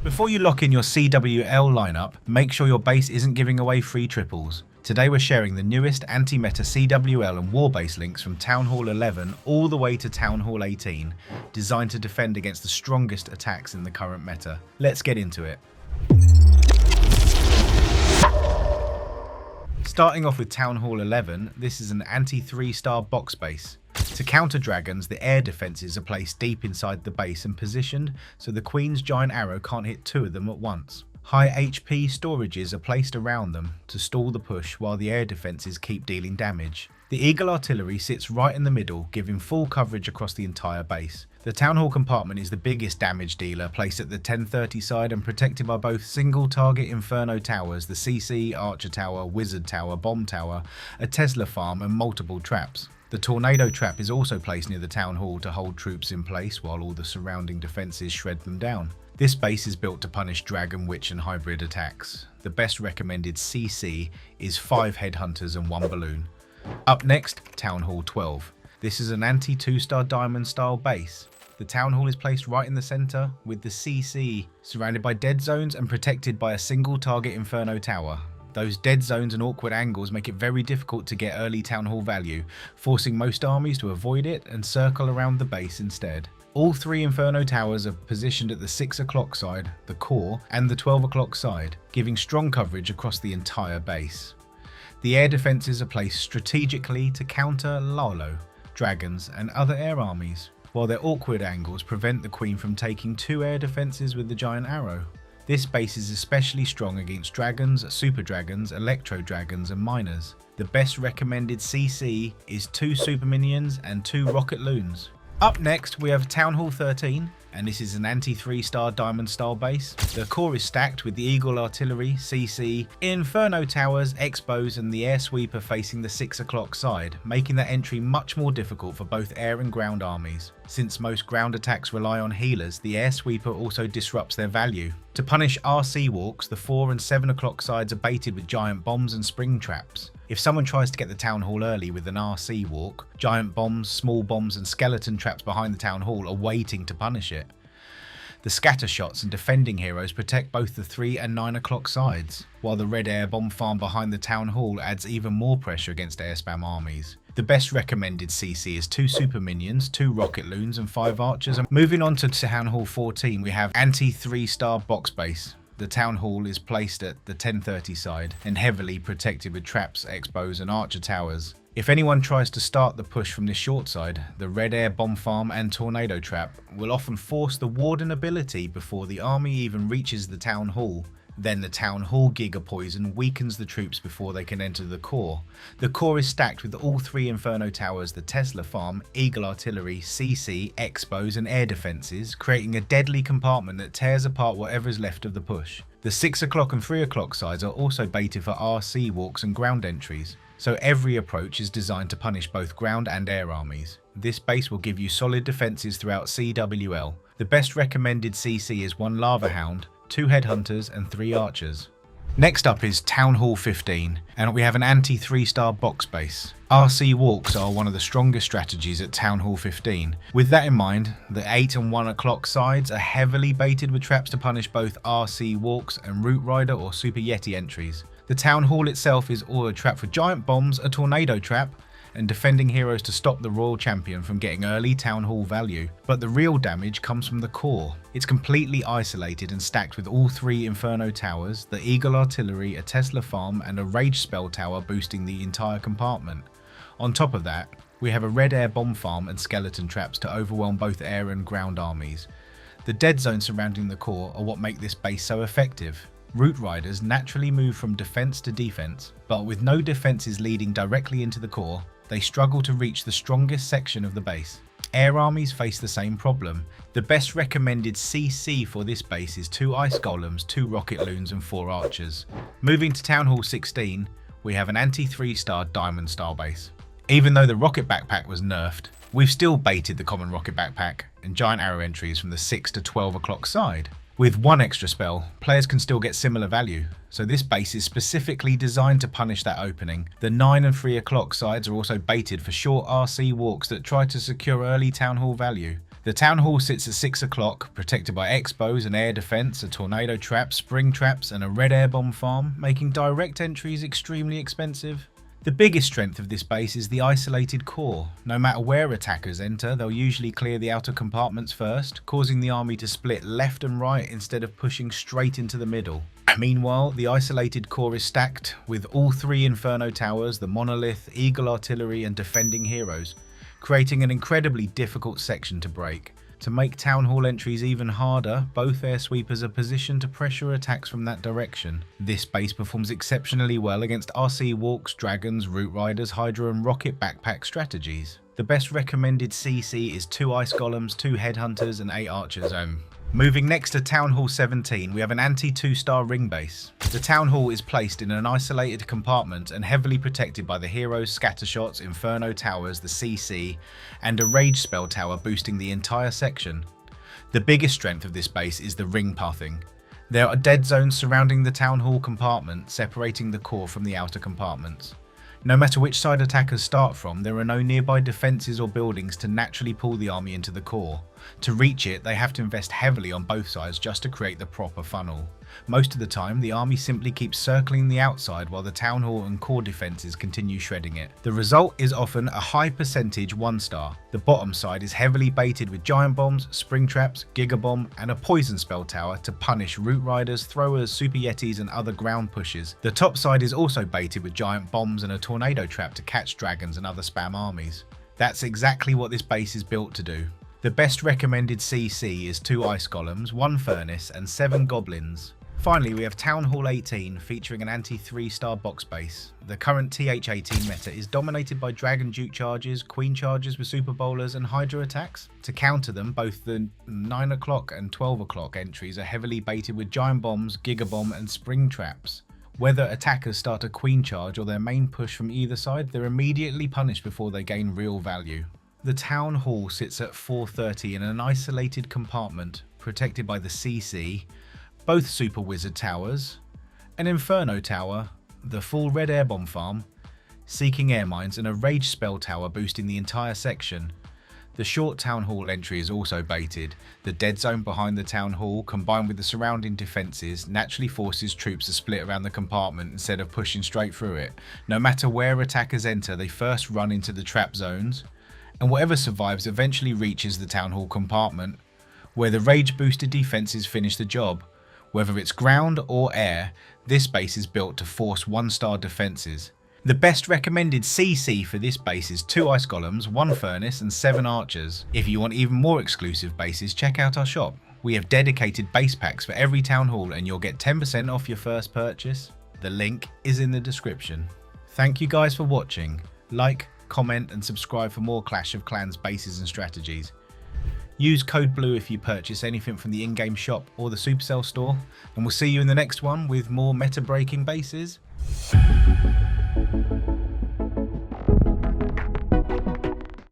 Before you lock in your CWL lineup, make sure your base isn't giving away free triples. Today we're sharing the newest anti-meta CWL and WAR base links from Town Hall 11 all the way to Town Hall 18, designed to defend against the strongest attacks in the current meta. Let's get into it. Starting off with Town Hall 11, this is an anti-3-star box base. To counter dragons, the air defences are placed deep inside the base and positioned so the Queen's giant arrow can't hit two of them at once. High HP storages are placed around them to stall the push while the air defences keep dealing damage. The Eagle artillery sits right in the middle, giving full coverage across the entire base. The Town Hall compartment is the biggest damage dealer, placed at the 1030 side and protected by both single target Inferno towers, the CC, Archer Tower, Wizard Tower, Bomb Tower, a Tesla farm and multiple traps. The Tornado Trap is also placed near the Town Hall to hold troops in place while all the surrounding defences shred them down. This base is built to punish Dragon, Witch and hybrid attacks. The best recommended CC is 5 Headhunters and 1 Balloon. Up next, Town Hall 12. This is an anti-2-star diamond style base. The Town Hall is placed right in the centre, with the CC surrounded by dead zones and protected by a single target Inferno tower. Those dead zones and awkward angles make it very difficult to get early Town Hall value, forcing most armies to avoid it and circle around the base instead. All 3 Inferno towers are positioned at the 6 o'clock side, the core, and the 12 o'clock side, giving strong coverage across the entire base. The air defences are placed strategically to counter Lalo, dragons and other air armies, while their awkward angles prevent the Queen from taking 2 air defences with the giant arrow. This base is especially strong against dragons, super dragons, electro dragons and miners. The best recommended CC is 2 super minions and 2 rocket loons. Up next we have Town Hall 13, and this is an anti-3-star diamond style base. The core is stacked with the Eagle artillery, CC, Inferno towers, Expos and the air sweeper facing the 6 o'clock side, making that entry much more difficult for both air and ground armies. Since most ground attacks rely on healers, the air sweeper also disrupts their value. To punish RC walks, the 4 and 7 o'clock sides are baited with giant bombs and spring traps. If someone tries to get the Town Hall early with an RC walk, giant bombs, small bombs and skeleton traps behind the Town Hall are waiting to punish it. The scatter shots and defending heroes protect both the 3 and 9 o'clock sides, while the red air bomb farm behind the Town Hall adds even more pressure against air spam armies. The best recommended CC is 2 super minions, 2 rocket loons and 5 archers. And moving on to Town Hall 14, we have anti-3-star box base. The Town Hall is placed at the 1030 side and heavily protected with traps, expos and archer towers. If anyone tries to start the push from this short side, the red air bomb farm and tornado trap will often force the warden ability before the army even reaches the Town Hall. Then the Town Hall Giga Poison weakens the troops before they can enter the core. The core is stacked with all 3 Inferno towers, the Tesla farm, Eagle artillery, CC, Expos and air defences, creating a deadly compartment that tears apart whatever is left of the push. The 6 o'clock and 3 o'clock sides are also baited for RC walks and ground entries, so every approach is designed to punish both ground and air armies. This base will give you solid defences throughout CWL. The best recommended CC is 1 Lava Hound, 2 Headhunters and 3 Archers. Next up is Town Hall 15, and we have an anti-3-star box base. RC walks are one of the strongest strategies at Town Hall 15. With that in mind, the 8 and 1 o'clock sides are heavily baited with traps to punish both RC walks and Root Rider or Super Yeti entries. The Town Hall itself is all trapped with giant bombs, a tornado trap, and defending heroes to stop the Royal Champion from getting early Town Hall value. But the real damage comes from the core. It's completely isolated and stacked with all 3 Inferno towers, the Eagle artillery, a Tesla farm and a Rage spell tower boosting the entire compartment. On top of that, we have a red air bomb farm and skeleton traps to overwhelm both air and ground armies. The dead zones surrounding the core are what make this base so effective. Root Riders naturally move from defense to defense, but with no defenses leading directly into the core, they struggle to reach the strongest section of the base. Air armies face the same problem. The best recommended CC for this base is 2 Ice Golems, 2 Rocket Loons and 4 Archers. Moving to Town Hall 16, we have an anti-3-star diamond style base. Even though the rocket backpack was nerfed, we've still baited the common rocket backpack and giant arrow entries from the 6 to 12 o'clock side. With 1 extra spell, players can still get similar value, so this base is specifically designed to punish that opening. The 9 and 3 o'clock sides are also baited for short RC walks that try to secure early Town Hall value. The town hall sits at 6 o'clock, protected by X-bows and air defense, a tornado trap, spring traps and a red air bomb farm, making direct entries extremely expensive. The biggest strength of this base is the isolated core. No matter where attackers enter, they'll usually clear the outer compartments first, causing the army to split left and right instead of pushing straight into the middle. Meanwhile, the isolated core is stacked with all 3 Inferno towers, the monolith, eagle artillery and defending heroes, creating an incredibly difficult section to break. To make town hall entries even harder, both air sweepers are positioned to pressure attacks from that direction. This base performs exceptionally well against RC walks, dragons, root riders, hydra and rocket backpack strategies. The best recommended CC is 2 ice golems, 2 headhunters and 8 archers. Moving next to Town Hall 17, we have an anti-2-star ring base. The Town Hall is placed in an isolated compartment and heavily protected by the heroes, scattershots, Inferno towers, the CC, and a rage spell tower boosting the entire section. The biggest strength of this base is the ring pathing. There are dead zones surrounding the Town Hall compartment, separating the core from the outer compartments. No matter which side attackers start from, there are no nearby defences or buildings to naturally pull the army into the core. To reach it, they have to invest heavily on both sides just to create the proper funnel. Most of the time, the army simply keeps circling the outside while the town hall and core defences continue shredding it. The result is often a high percentage 1-star. The bottom side is heavily baited with giant bombs, spring traps, gigabomb and a poison spell tower to punish root riders, throwers, super yetis and other ground pushes. The top side is also baited with giant bombs and a tornado trap to catch dragons and other spam armies. That's exactly what this base is built to do. The best recommended CC is 2 ice golems, 1 furnace and 7 goblins. Finally, we have Town Hall 18 featuring an anti-3-star box base. The current TH18 meta is dominated by Dragon Duke charges, Queen charges with Super Bowlers and Hydra attacks. To counter them, both the 9 o'clock and 12 o'clock entries are heavily baited with giant bombs, gigabomb and spring traps. Whether attackers start a Queen charge or their main push from either side, they're immediately punished before they gain real value. The Town Hall sits at 430 in an isolated compartment protected by the CC, both Super Wizard towers, an Inferno tower, the full red air bomb farm, seeking air mines and a rage spell tower boosting the entire section. The short Town Hall entry is also baited. The dead zone behind the Town Hall, combined with the surrounding defences, naturally forces troops to split around the compartment instead of pushing straight through it. No matter where attackers enter, they first run into the trap zones, and whatever survives eventually reaches the Town Hall compartment, where the rage boosted defences finish the job. Whether it's ground or air, this base is built to force 1-star defences. The best recommended CC for this base is 2 ice golems, 1 furnace and 7 archers. If you want even more exclusive bases, check out our shop. We have dedicated base packs for every town hall and you'll get 10% off your first purchase. The link is in the description. Thank you guys for watching. Like, comment and subscribe for more Clash of Clans bases and strategies. Use code BLUE if you purchase anything from the in-game shop or the Supercell store, and we'll see you in the next one with more meta-breaking bases.